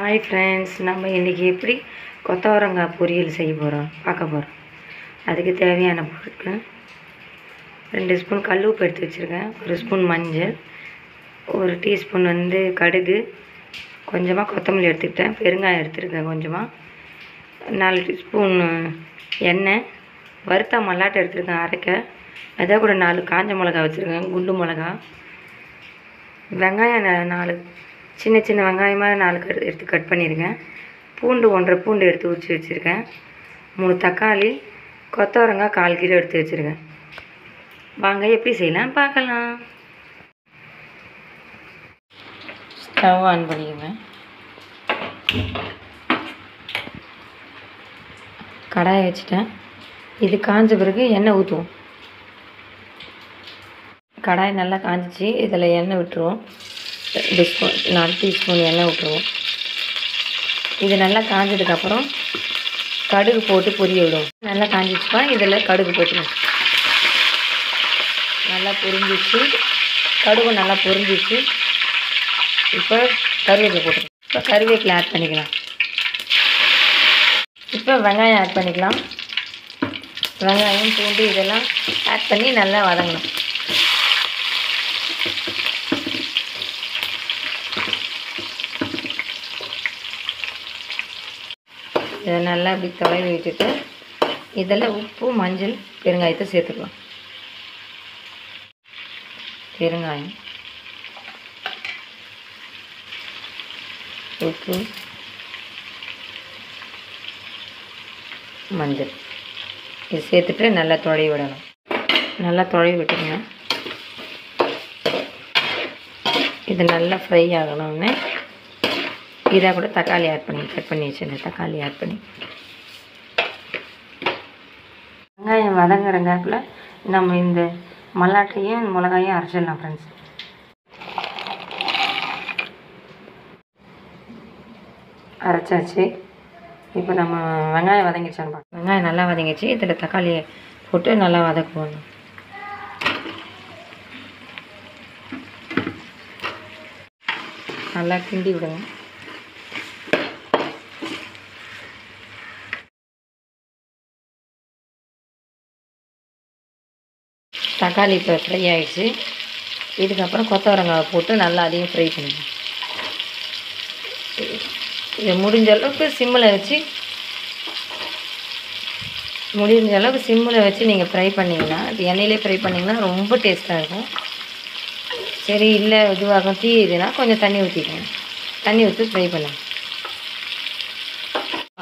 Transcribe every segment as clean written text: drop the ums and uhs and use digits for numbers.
Hi friends, நம்ம இன்றைக்கி எப்படி கொத்தவரங்காய் பொரியல் செய்ய போகிறோம் பார்க்க போகிறோம். அதுக்கு தேவையான பொருட்கள் 2 ஸ்பூன் கல் உப்பு எடுத்து வச்சுருக்கேன், 1 ஸ்பூன் மஞ்சள், 1 டீஸ்பூன் கடுகு, கொஞ்சமாக கொத்தமல்லி எடுத்துக்கிட்டேன், பெருங்காயம் எடுத்துருக்கேன் கொஞ்சமாக, 4 டீஸ்பூன் எண்ணெய், வறுத்த மல்லாட்டை எடுத்துருக்கேன் அரைக்க, அதை கூட 4 காஞ்ச மிளகா வச்சுருக்கேன், குண்டு மிளகா, வெங்காயம் 4 சின்ன சின்ன வெங்காயமாக 4 எடுத்து கட் பண்ணியிருக்கேன், பூண்டு 1.5 பூண்டு எடுத்து உரிச்சு வச்சுருக்கேன், 3 தக்காளி, கொத்தவரங்காய் 1/4 கிலோ எடுத்து வச்சுருக்கேன். வாங்க எப்படி செய்யலாம் பார்க்கலாம். ஸ்டவ் ஆன் பண்ணிக்குவேன். கடாயை வச்சுட்டேன். இது காஞ்ச பிறகு எண்ணெய் ஊற்றுவோம். கடாய் நல்லா காஞ்சிச்சு. இதில் எண்ணெய் விட்டுருவோம். 4 டீஸ்பூன் எண்ணெய் விட்டுருவோம். இது நல்லா காஞ்சதுக்கப்புறம் கடுகு போட்டு பொரிய விடுவோம். நல்லா காஞ்சிச்சுப்பா. இதில் கடுகு போட்டுருவோம். நல்லா பொரிஞ்சிச்சு. கடுகு நல்லா பொரிஞ்சிச்சு. இப்போ கருவேப்பிலை போட்டுருவோம். இப்போ கருவேப்பிலை ஆட் பண்ணிக்கலாம். இப்போ வெங்காயம் ஆட் பண்ணிக்கலாம். வெங்காயம், பூண்டு இதெல்லாம் ஆட் பண்ணி நல்லா வதங்கணும். இதை நல்லா அப்படி தொலைவி விட்டுட்டு இதில் உப்பு, மஞ்சள், பெருங்காயத்தை சேர்த்துக்கலாம். பெருங்காயம், உப்பு, மஞ்சள் இது சேர்த்துட்டு நல்லா தொலைவி விடணும். நல்லா தொலைவி விட்டுருங்க. இது நல்லா ஃப்ரை ஆகணும்னு இதை கூட தக்காளி ஆட் பண்ணி கட் பண்ணி வச்சுருந்தேன். தக்காளி ஆட் பண்ணி வெங்காயம் வதங்குற கேப்பில் நம்ம இந்த மல்லாட்டையும் மிளகாயும் அரைச்சிடலாம் ஃப்ரெண்ட்ஸ். அரைச்சாச்சு. இப்போ நம்ம வெங்காயம் வதங்கிச்சான்னு பார்க்கலாம். வெங்காயம் நல்லா வதங்கிச்சு. இதில் தக்காளியை போட்டு நல்லா வதக்குவோம். நல்லா கிண்டி விடுங்க. தக்காளி இப்போ ஃப்ரை ஆகிடுச்சு. இதுக்கப்புறம் கொத்தவரங்காவை போட்டு நல்லா அதையும் ஃப்ரை பண்ணுங்க. இதை முடிஞ்ச அளவுக்கு சிம்மில் வச்சு நீங்கள் ஃப்ரை பண்ணிங்கன்னா, அது எண்ணெயிலே ஃப்ரை பண்ணிங்கன்னா ரொம்ப டேஸ்ட்டாக இருக்கும். சரி இல்லை இதுவாகும் தீயுதுன்னா கொஞ்சம் தண்ணி ஊற்றிக்கணும். தண்ணி ஊற்றி ஃப்ரை பண்ணுங்க.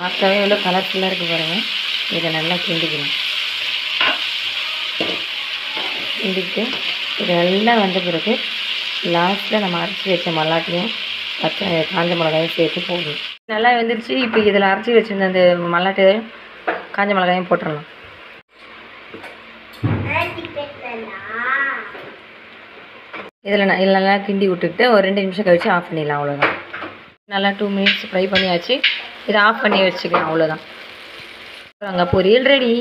பார்க்கவே எவ்வளோ கலர்ஃபுல்லாக இருக்குது பாருங்கள். இதை நல்லா கிண்டிக்கணும். கிண்டிட்டு இது எல்லாம் வந்த பிறகு லாஸ்ட்டில் நம்ம அரைச்சி வச்ச மல்லாட்டையும் காஞ்ச மிளகாயும் சேர்த்து போடணும். நல்லா வெந்துருச்சு. இப்போ இதில் அரைச்சி வச்சுருந்த அந்த மல்லாட்டையும் காஞ்ச மிளகாயும் போட்டுடலாம். இதில் நல்லா கிண்டி விட்டுக்கிட்டு ஒரு 2 நிமிஷம் கழித்து ஆஃப் பண்ணிடலாம். அவ்வளோதான். நல்லா 2 மினிட்ஸ் ஃப்ரை பண்ணியாச்சு. இதை ஆஃப் பண்ணி வச்சுக்கலாம். அவ்வளோதான். அங்கே பொரியல் ரெடி.